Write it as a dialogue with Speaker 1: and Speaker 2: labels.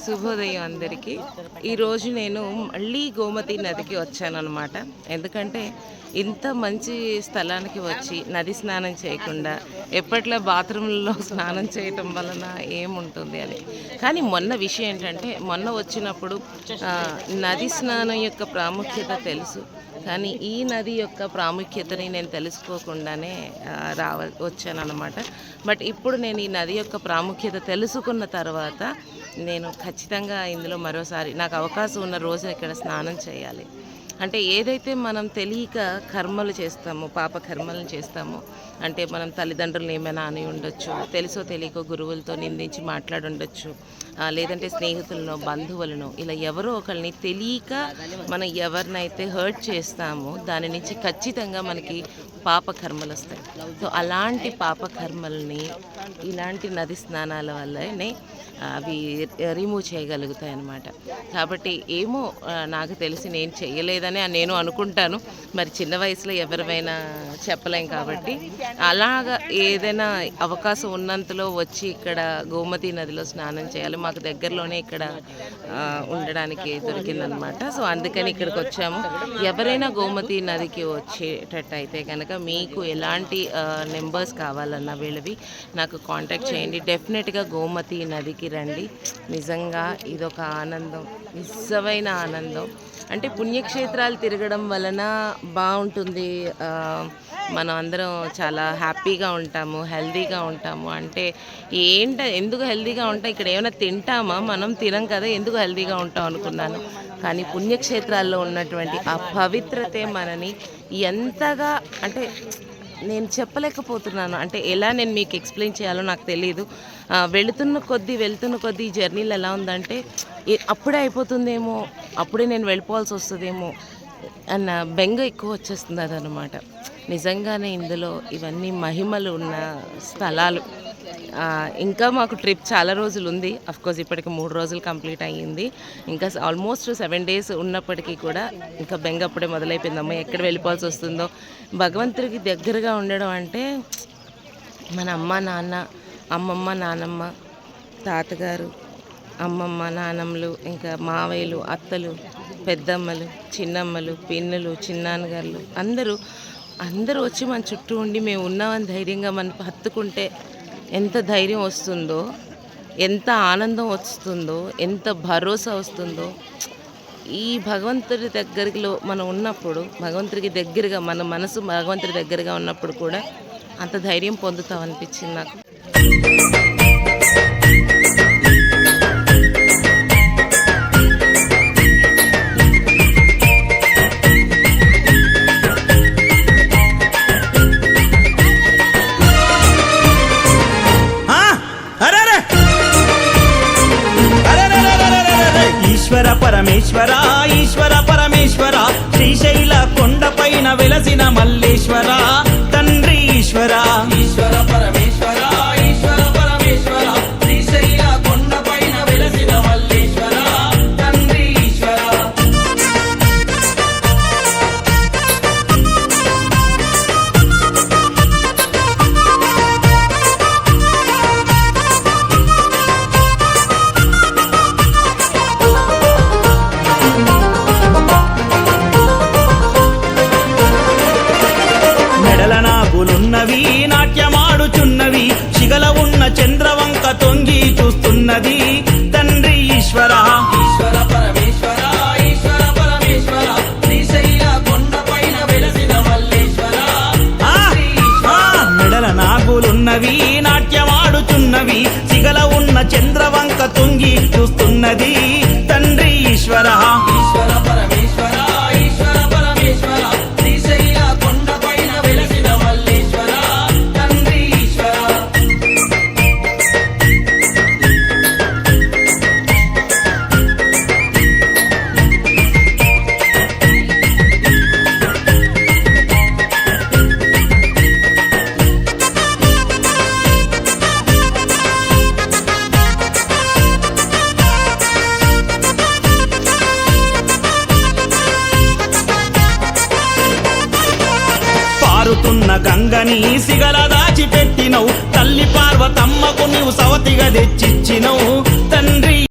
Speaker 1: శుభోదయం అందరికీ. ఈరోజు నేను మళ్ళీ గోమతి నదికి వచ్చానన్నమాట. ఎందుకంటే ఇంత మంచి స్థలానికి వచ్చి నది స్నానం చేయకుండా ఎప్పట్లో బాత్రూంలో స్నానం చేయటం వలన ఏముంటుంది అని. కానీ మొన్న విషయం ఏంటంటే, మొన్న వచ్చినప్పుడు నది స్నానం యొక్క ప్రాముఖ్యత తెలుసు, కానీ ఈ నది యొక్క ప్రాముఖ్యతని నేను తెలుసుకోకుండానే వచ్చానన్నమాట. బట్ ఇప్పుడు నేను ఈ నది యొక్క ప్రాముఖ్యత తెలుసుకున్న తర్వాత నేను ఖచ్చితంగా ఇందులో మరోసారి నాకు అవకాశం ఉన్న రోజు ఇక్కడ స్నానం చేయాలి. అంటే ఏదైతే మనం తెలియక కర్మలు చేస్తామో, పాప కర్మలను చేస్తామో, అంటే మనం తల్లిదండ్రులను ఏమైనా అని ఉండొచ్చు, తెలుసో తెలియకో గురువులతో నిందించి మాట్లాడుండొచ్చు, లేదంటే స్నేహితులను, బంధువులను, ఇలా ఎవరో ఒకరిని తెలియక మనం ఎవరినైతే హర్ట్ చేస్తామో దాని నుంచి ఖచ్చితంగా మనకి పాప కర్మలు వస్తాయి. సో అలాంటి పాప కర్మల్ని ఇలాంటి నది స్నానాల వల్లనే అవి రిమూవ్ చేయగలుగుతాయి అన్నమాట. కాబట్టి ఏమో నాకు తెలిసి నేను చేయలేదని నేను అనుకుంటాను. మరి చిన్న వయసులో ఎవరివైనా చెప్పలేం. కాబట్టి అలాగా ఏదైనా అవకాశం ఉన్నంతలో వచ్చి ఇక్కడ గోమతి నదిలో స్నానం చేయాలి. మాకు దగ్గరలోనే ఇక్కడ ఉండడానికి దొరికిందనమాట. సో అందుకని ఇక్కడికి వచ్చాము. ఎవరైనా గోమతి నదికి వచ్చేటట్టయితే కనుక మీకు ఎలాంటి నెంబర్స్ కావాలన్నా వీళ్ళవి నాకు కాంటాక్ట్ చేయండి. డెఫినెట్గా గోమతి నదికి రండి. నిజంగా ఇదొక ఆనందం, నిజమైన ఆనందం. అంటే పుణ్యక్షేత్రాలు తిరగడం వలన బాగుంటుంది, మనం అందరం చాలా హ్యాపీగా ఉంటాము, హెల్తీగా ఉంటాము. అంటే ఎందుకు హెల్తీగా ఉంటాం, ఇక్కడ ఏమైనా తింటామా? మనం తినం కదా, ఎందుకు హెల్తీగా ఉంటాం అనుకున్నాను. కానీ పుణ్యక్షేత్రాల్లో ఉన్నటువంటి ఆ పవిత్రతే మనని ఎంతగా, అంటే నేను చెప్పలేకపోతున్నాను. అంటే ఎలా నేను మీకు ఎక్స్ప్లెయిన్ చేయాలో నాకు తెలియదు. వెళుతున్న కొద్దీ జర్నీలు ఎలా ఉందంటే, అప్పుడే అయిపోతుందేమో, అప్పుడే నేను వెళ్ళిపోవాల్సి వస్తుందేమో అన్న బెంగ ఎక్కువ వచ్చేస్తుంది అదనమాట. నిజంగానే ఇందులో ఇవన్నీ మహిమలు ఉన్న స్థలాలు. ఇంకా మాకు ట్రిప్ చాలా రోజులు ఉంది. అఫ్కోర్స్ ఇప్పటికి 3 రోజులు కంప్లీట్ అయ్యింది. ఇంకా ఆల్మోస్ట్ 7 days ఉన్నప్పటికీ కూడా ఇంకా బెంగ అప్పుడే మొదలైపోయిందమ్మా, ఎక్కడ వెళ్ళిపోవాల్సి వస్తుందో. భగవంతుడికి దగ్గరగా ఉండడం అంటే మన అమ్మ నాన్న, అమ్మమ్మ నానమ్మ, తాతగారు, అమ్మమ్మ నానమ్మలు, ఇంకా మావయ్యలు, అత్తలు, పెద్దమ్మలు, చిన్నమ్మలు, పిన్నులు, చిన్నాన్నగారులు అందరూ వచ్చి మన చుట్టూ ఉండి మేము ఉన్నామని ధైర్యంగా మనం హత్తుకుంటే ఎంత ధైర్యం వస్తుందో, ఎంత ఆనందం వస్తుందో, ఎంత భరోసా వస్తుందో. ఈ భగవంతుడి దగ్గరలో మనం ఉన్నప్పుడు, భగవంతుడికి దగ్గరగా మన మనసు భగవంతుడి దగ్గరగా ఉన్నప్పుడు కూడా అంత ధైర్యం పొందుతాం అనిపించింది నాకు.
Speaker 2: పరమేశ్వర ఈశ్వర పరమేశ్వర శ్రీశైల కొండపైన వెలసిన మల్లేశ్వర తండ్రి ఈశ్వర. ఈశ్వర పరమేశ్వర ఈశ్వర పరమేశ్వర శ్రీశైల కొండపైన వెలసిన మల్లేశ్వర తండ్రి ఈశ్వర. నాట్యమాడుచున్నవి, శిగల ఉన్న చంద్రవంక తొంగి చూస్తున్నది తండ్రి ఈశ్వర. ఈశ్వర పరమేశ్వర ఈశ్వర పరమేశ్వర శ్రీశైల కొండపైన వెలసిన మల్లేశ్వర. మెడల నాగులున్నవి, నాట్యమాడుచున్నవి, శిగల ఉన్న చంద్రవంక తొంగి చూస్తున్నది తండ్రి ఈశ్వర. ఈశ్వర పరమేశ్వర ఈశ్వర పరమేశ్వర శ్రీశైల కొండపైన వెలసిన మల్లేశ్వర తండ్రి ఈశ్వర. పారుతున్న గంగని సిగల దాచిపెట్టినవు, తల్లి పార్వతమ్మకు నీవు సవతిగా తెచ్చి